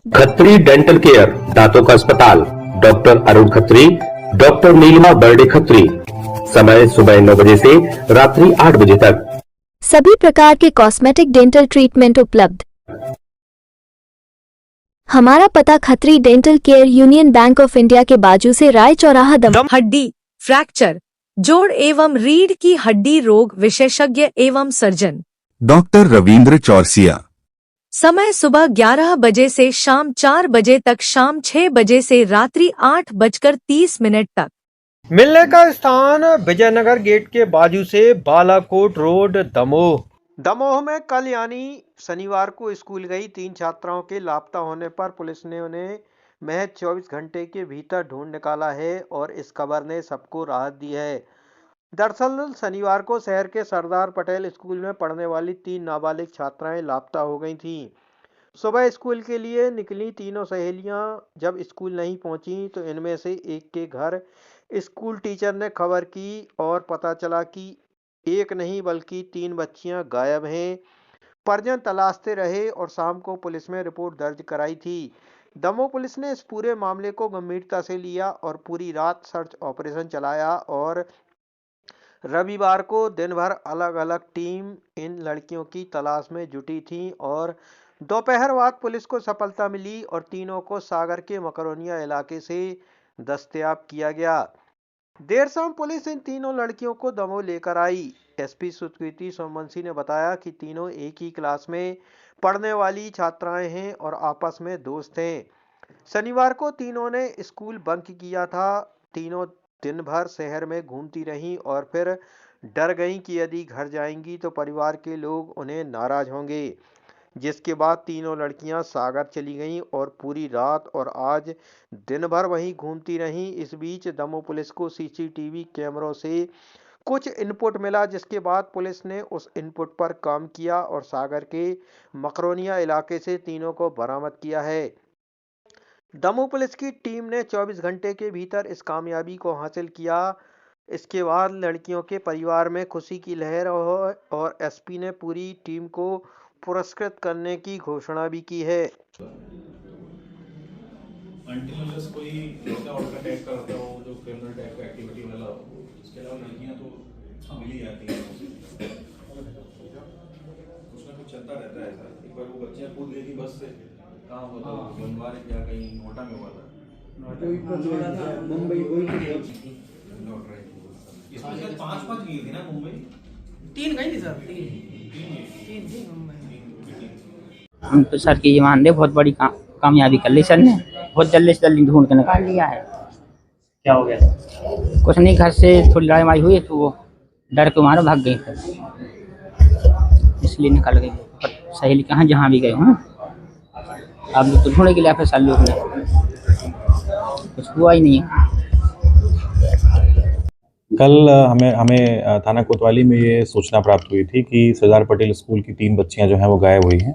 Khatri dental care, दांतों का अस्पताल, डॉक्टर अरुण खत्री, डॉक्टर नीलिमा बर्डे खत्री। समय सुबह 9 बजे से रात्रि 8 बजे तक। सभी प्रकार के कॉस्मेटिक डेंटल ट्रीटमेंट उपलब्ध। हमारा पता Khatri dental care, union bank of India के बाजू से राय चौराहा, दम। हड्डी, फ्रैक्चर, जोड़ एवं रीढ़ की हड्डी रोग विशेषज्ञ एवं सर्जन डॉक्टर रविंद्र चौरसिया। समय सुबह 11 बजे से शाम 4 बजे तक, शाम 6 बजे से रात्रि 8:30 तक। मिलने का स्थान विजयनगर गेट के बाजू से बालाकोट रोड, दमोह। दमोह में कल यानी शनिवार को स्कूल गई 3 छात्राओं के लापता होने पर पुलिस ने उन्हें महज 24 घंटे के भीतर ढूंढ निकाला है और इस खबर ने सबको राहत दी है। दरअसल शनिवार को शहर के सरदार पटेल स्कूल में पढ़ने वाली 3 नाबालिग छात्राएं लापता हो गई थीं। सुबह स्कूल के लिए निकली तीनों सहेलियां जब स्कूल नहीं पहुंची तो इनमें से एक के घर स्कूल टीचर ने खबर की और पता चला कि एक नहीं बल्कि 3 बच्चियां गायब हैं। परिजन तलाशते रहे और शाम को पुलिस में रिपोर्ट दर्ज कराई थी। दमोह पुलिस ने इस पूरे मामले को गंभीरता से लिया और पूरी रात सर्च ऑपरेशन चलाया और रविवार को दिन भर अलग अलग टीम इन लड़कियों की तलाश में जुटी थी और दोपहर बाद पुलिस को सफलता मिली और तीनों को सागर के मकरोनिया इलाके से दस्तयाब किया गया। देर शाम पुलिस इन तीनों लड़कियों को दमोह लेकर आई। एसपी सुकृति सोमवंशी ने बताया कि तीनों एक ही क्लास में पढ़ने वाली छात्राएं हैं और आपस में दोस्त हैं। शनिवार को तीनों ने स्कूल बंक किया था। तीनों दिन भर शहर में घूमती रहीं और फिर डर गईं कि यदि घर जाएंगी तो परिवार के लोग उन्हें नाराज होंगे, जिसके बाद तीनों लड़कियां सागर चली गईं और पूरी रात और आज दिन भर वहीं घूमती रहीं। इस बीच दमोह पुलिस को सीसीटीवी कैमरों से कुछ इनपुट मिला, जिसके बाद पुलिस ने उस इनपुट पर काम किया और सागर के मकरोनिया इलाके से तीनों को बरामद किया है। दमोह पुलिस की टीम ने 24 घंटे के भीतर इस कामयाबी को हासिल किया। इसके बाद लड़कियों के परिवार में खुशी की लहर हो और एसपी ने पूरी टीम को पुरस्कृत करने की घोषणा भी की है। कोई लड़का वड़का टैग करता हो जो क्रिमिनल टाइप का एक्टिविटी वाला हो, इसके अलावा लड़कियां तो मिल ही जाती हैं। कुछ ना कुछ चलता रहता है ऐसा। एक बार वो बच्चियां कूद गई थी बस से, कहाँ होता बनवारे क्या कहीं नोटा में हुआ था, मुंबई इसमें 5 गई थी ना, मुंबई 3 गई थी सर, 3 थी मुंबई। हम तो सर की ये मान रहे बहुत बड़ी कामयाबी कर ली सर ने, बहुत जल्दी से जल्दी ढूंढ के निकाल लिया है। क्या हो गया? कुछ नहीं, घर से थोड़ी लड़ाई मारी हुई तो वो डर के मारे भाग गई, इसलिए निकल गई। सहेली कहाँ जहाँ भी गए हों, अब तो ढूंढने के लिए फिर साल लोग ने कुछ हुआ ही नहीं है। कल हमें थाना कोतवाली में ये सूचना प्राप्त हुई थी कि सरदार पटेल स्कूल की 3 बच्चियां जो हैं वो गायब हुई हैं।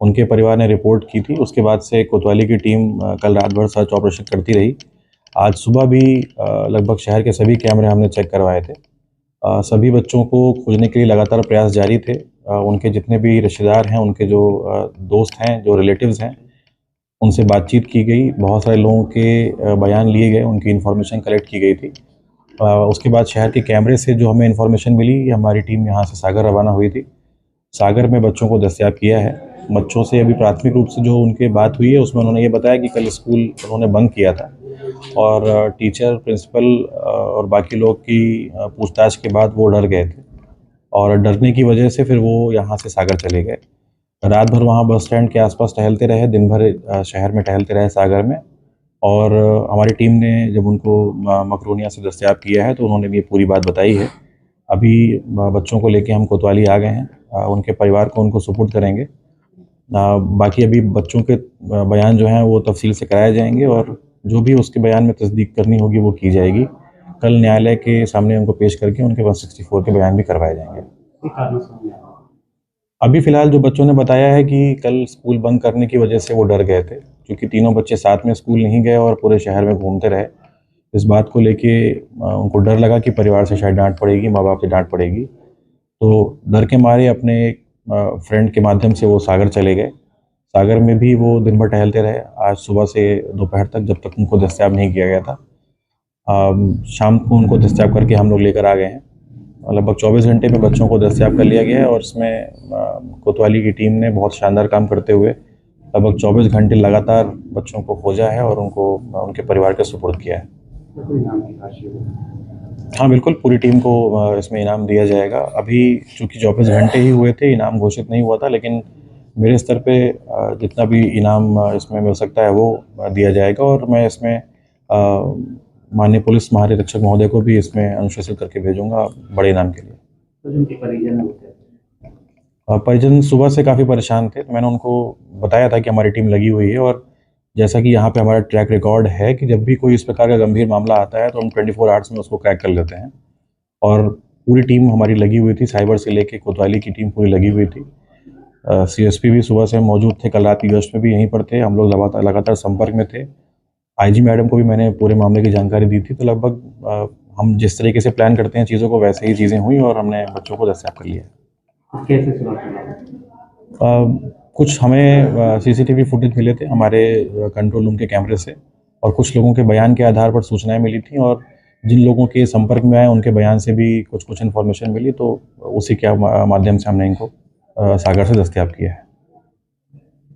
उनके परिवार ने रिपोर्ट की थी। उसके बाद से कोतवाली की टीम कल रात भर सर्च ऑपरेशन करती रही। आज सुबह भी लगभग शहर के सभी कैमरे हमने चेक करवाए थे। सभी बच्चों को खोजने के लिए लगातार प्रयास जारी थे। उनके जितने भी रिश्तेदार हैं, उनके जो दोस्त हैं, जो रिलेटिव्स हैं, उनसे बातचीत की गई। बहुत सारे लोगों के बयान लिए गए, उनकी इन्फॉर्मेशन कलेक्ट की गई थी। उसके बाद शहर के कैमरे से जो हमें इन्फॉर्मेशन मिली, हमारी टीम यहाँ से सागर रवाना हुई थी। सागर में बच्चों को दस्तयाब किया है। बच्चों से अभी प्राथमिक रूप से जो उनके बात हुई है उसमें उन्होंने ये बताया कि कल स्कूल उन्होंने बंक किया था और टीचर, प्रिंसिपल और बाकी लोग की पूछताछ के बाद वो डर गए थे और डरने की वजह से फिर वो यहाँ से सागर चले गए। रात भर वहाँ बस स्टैंड के आसपास टहलते रहे, दिन भर शहर में टहलते रहे सागर में। और हमारी टीम ने जब उनको मकरोनिया से दस्तयाब किया है तो उन्होंने ये पूरी बात बताई है। अभी बच्चों को लेके हम कोतवाली आ गए हैं, उनके परिवार को उनको सुपुर्द करेंगे। बाकी अभी बच्चों के बयान जो हैं वो तफसील से कराए जाएंगे और जो भी उसके बयान में तस्दीक करनी होगी वो की जाएगी। कल न्यायालय के सामने उनको पेश करके उनके 164 के बयान भी करवाए जाएंगे। अभी फ़िलहाल जो बच्चों ने बताया है कि कल स्कूल बंद करने की वजह से वो डर गए थे, क्योंकि तीनों बच्चे साथ में स्कूल नहीं गए और पूरे शहर में घूमते रहे। इस बात को लेके उनको डर लगा कि परिवार से शायद डांट पड़ेगी, माँ बाप से डांट पड़ेगी, तो डर के मारे अपने फ्रेंड के माध्यम से वो सागर चले गए। सागर में भी वो दिन भर टहलते रहे, आज सुबह से दोपहर तक, जब तक उनको दस्तयाब नहीं किया गया था। शाम को उनको दस्तयाब करके हम लोग लेकर आ गए हैं। लगभग 24 घंटे में बच्चों को दस्तयाब कर लिया गया है और इसमें कोतवाली की टीम ने बहुत शानदार काम करते हुए लगभग 24 घंटे लगातार बच्चों को खोजा है और उनको उनके परिवार के सुपुर्द किया है। हाँ बिल्कुल, पूरी टीम को इसमें इनाम दिया जाएगा। अभी चूँकि 24 घंटे ही हुए थे, इनाम घोषित नहीं हुआ था, लेकिन मेरे स्तर पे जितना भी इनाम इसमें मिल सकता है वो दिया जाएगा और मैं इसमें माननीय पुलिस महानिरीक्षक महोदय को भी इसमें अनुशंसित करके भेजूंगा बड़े इनाम के लिए। परिजन सुबह से काफ़ी परेशान थे, तो मैंने उनको बताया था कि हमारी टीम लगी हुई है और जैसा कि यहाँ पे हमारा ट्रैक रिकॉर्ड है कि जब भी कोई इस प्रकार का गंभीर मामला आता है तो हम 24 आवर्स में उसको क्रैक कर लेते हैं और पूरी टीम हमारी लगी हुई थी। साइबर से लेके कोतवाली की टीम पूरी लगी हुई थी। CSP भी सुबह से मौजूद थे, कल रात की गश्त में भी यहीं पर थे, हम लोग लगातार संपर्क में थे। IG मैडम को भी मैंने पूरे मामले की जानकारी दी थी, तो लगभग हम जिस तरीके से प्लान करते हैं चीज़ों को वैसे ही चीज़ें हुई और हमने बच्चों को दस्तयाब कर लिया। कुछ हमें CCTV फुटेज मिले थे हमारे कंट्रोल रूम के कैमरे से और कुछ लोगों के बयान के आधार पर सूचनाएं मिली थी और जिन लोगों के संपर्क में आए उनके बयान से भी कुछ इन्फॉर्मेशन मिली, तो उसी के माध्यम से हमने इनको सागर से दस्तयाब किया है।